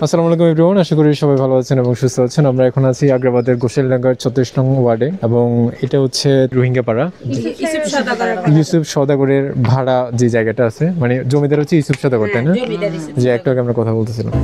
আসসালামু আলাইকুম এভরিওয়ান, আশা করি সবাই ভালো আছেন এবং সুস্থ আছেন। আমরা এখন আছি আগ্রাবাদের গোসাইলডাঙ্গার 36 নং ওয়ার্ডে এবং এটা হচ্ছে রোহিঙ্গা পাড়া। ইউসুফ সওদাগরের ভাড়া যে জায়গাটা আছে, মানে জমিদার হচ্ছে ইউসুফ সওদাগর, তাই না? যে একটু আগে আমরা কথা বলতেছিলাম।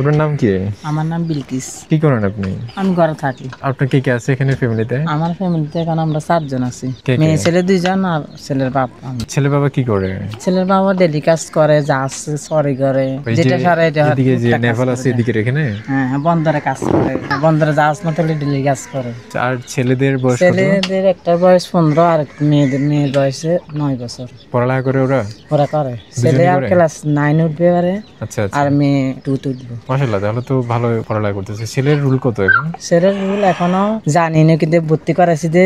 আপনার নাম কি? আমার নাম বিলকিস। কি করেন আপনি? আমি ঘরে থাকি। আপনার কে কে আছে এখানে ফ্যামিলিতে? আমার ফ্যামিলিতে এখন আমরা 4 জন আছি। কে কে? মেয়ে ছেলে 2 জন আর ছেলের বাপ আমি। ছেলে বাবা কি করে? ছেলের বাবা ডেলি কাজ করে, জাহাজ সরি করে, যেটা সারা এটা এদিকে যে নেভাল আছে এদিকে এখানে। হ্যাঁ, বন্দরে কাজ করে, বন্দরে জাহাজ মতলে ডেলি কাজ করে। আর ছেলেদের বয়স কত? ছেলেদের একটার বয়স 15 আর মেয়ের বয়স 9 বছর। পড়ালেখা করে ওরা করে। ছেলে আর ক্লাস 9 উঠবে পারে, আচ্ছা আচ্ছা, আর মেয়ে 2 উঠবে। মাশাআল্লাহ, তাহলে তো ভালো পড়ালেখা করতেছে। ছেলের রুল কত এখন? ছেলের রুল এখনো জানি না, কিন্তু ভর্তি করাইছি যে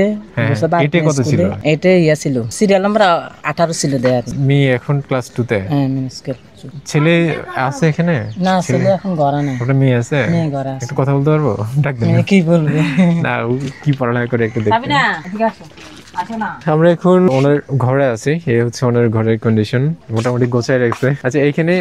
এটা কত ছিল? এটা ইয়া ছিল, সিরিয়াল নাম্বার 18 ছিল দেয়ার। মেয়ে এখন ক্লাস 2 তে। হ্যাঁ, মিনিস্কেল। ছেলে আছে এখানে? না, ছেলে এখন ঘরে নেই। ওটা মেয়ে আছে? মেয়ে ঘরে আছে। একটু কথা বলতে পারবো? ডাক দেন। মেয়ে কি বলবে? না, ও কি পড়ালেখা করে একটু দেখতে। না, এদিকে আসো। আসো না। আমরা এখন ওনার ঘরে আছি। এই হচ্ছে ওনার ঘরের কন্ডিশন, মোটামুটি গোছায় রাখছে। আচ্ছা, এইখানে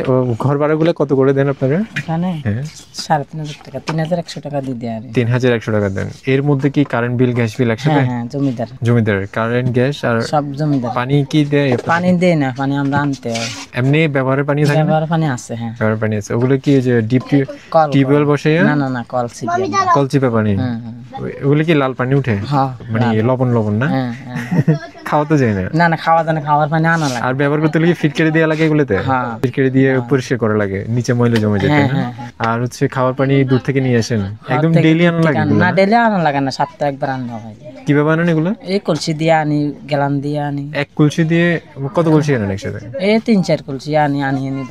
ঘর ভাড়াগুলো কত করে দেন আপনারা? এখানে হ্যাঁ, 3,500 টাকা, 3,100 টাকা দিয়ে দেয়। 3,100 টাকা দেন। এর মধ্যে কি কারেন্ট বিল, গ্যাস বিল একসাথে? হ্যাঁ হ্যাঁ, জমিদার। জমিদার কারেন্ট, গ্যাস আর সব জমিদার। পানি কি দেয়? পানি দেয় না, পানি আমরা আনতে হয়। এমনি ব্যবহারের পানি থাকে না? ব্যবহার পানি আছে। হ্যাঁ, ব্যবহারের পানি আছে। ওগুলো কি যে ডিপ কল। টিউবওয়েল বসে? না না না, কল সিরিয়াল। কলচিপা পানি? হ্যাঁ ওগুলো কি লাল পানি উঠে? হ্যাঁ, মানে লবণ লবণ না? হ্যাঁ হ্যাঁ। খাওয়া তো যায় না? না না, খাওয়া যায় না, খাওয়ার পানি আনা লাগে। আর ব্যবহার করতে লাগে ফিটকারি দেওয়া লাগে এগুলোতে? হ্যাঁ, ফিটকারি দিয়ে পরিষ্কার করা লাগে, নিচে ময়লা জমে যেতে না? আর হচ্ছে খাওয়ার পানি দূর থেকে নিয়ে আসেন? একদম ডেইলি আনা লাগে? না, ডেইলি আনা লাগে না, সপ্তাহে একবার আনলে হয়। কিভাবে আনেন এগুলো? এই কলসি দিয়ে আনি, গ্যালান দিয়ে আনি। এক কলসি দিয়ে কত কলসি আনেন একসাথে? এই 3-4 কলসি আনি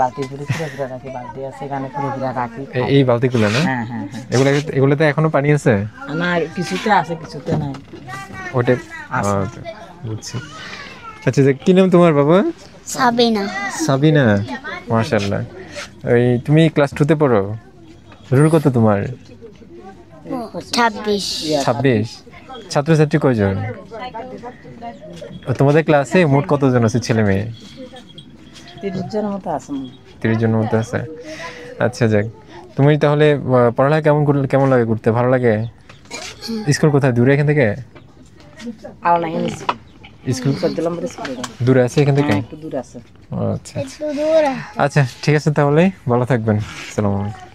বালতি করে ফিরে রাখি। বালতি আছে এখানে, ফিরে রাখি। এই বালতিগুলো না? হ্যাঁ হ্যাঁ হ্যাঁ। এগুলোতে এখনো পানি আছে? না, কিছুতে আছে, কিছুতে নাই। ওটা বুঝছি। আচ্ছা, কি নাম তোমার বাবা? সাবিনা। সাবিনা, মাশাআল্লাহ। ওই তুমি ক্লাস 2 তে পড়ো? রুল কত তোমার? 26। ছাত্রছাত্রী কয়জন তোমাদের ক্লাসে? মোট কতজন আছে ছেলে মেয়ে? 30 জনের মতো আছে। 30 জনের মতো আছে। আচ্ছা, যাক। তুমি তাহলে পড়ালেখা কেমন লাগে করতে? ভালো লাগে? স্কুল কোথায়? দূরে এখান থেকে? স্কুল দূরে আছে এখান থেকে? একটু দূরে আছে। আচ্ছা আচ্ছা, ঠিক আছে, তাহলে ভালো থাকবেন। আসসালামু আলাইকুম।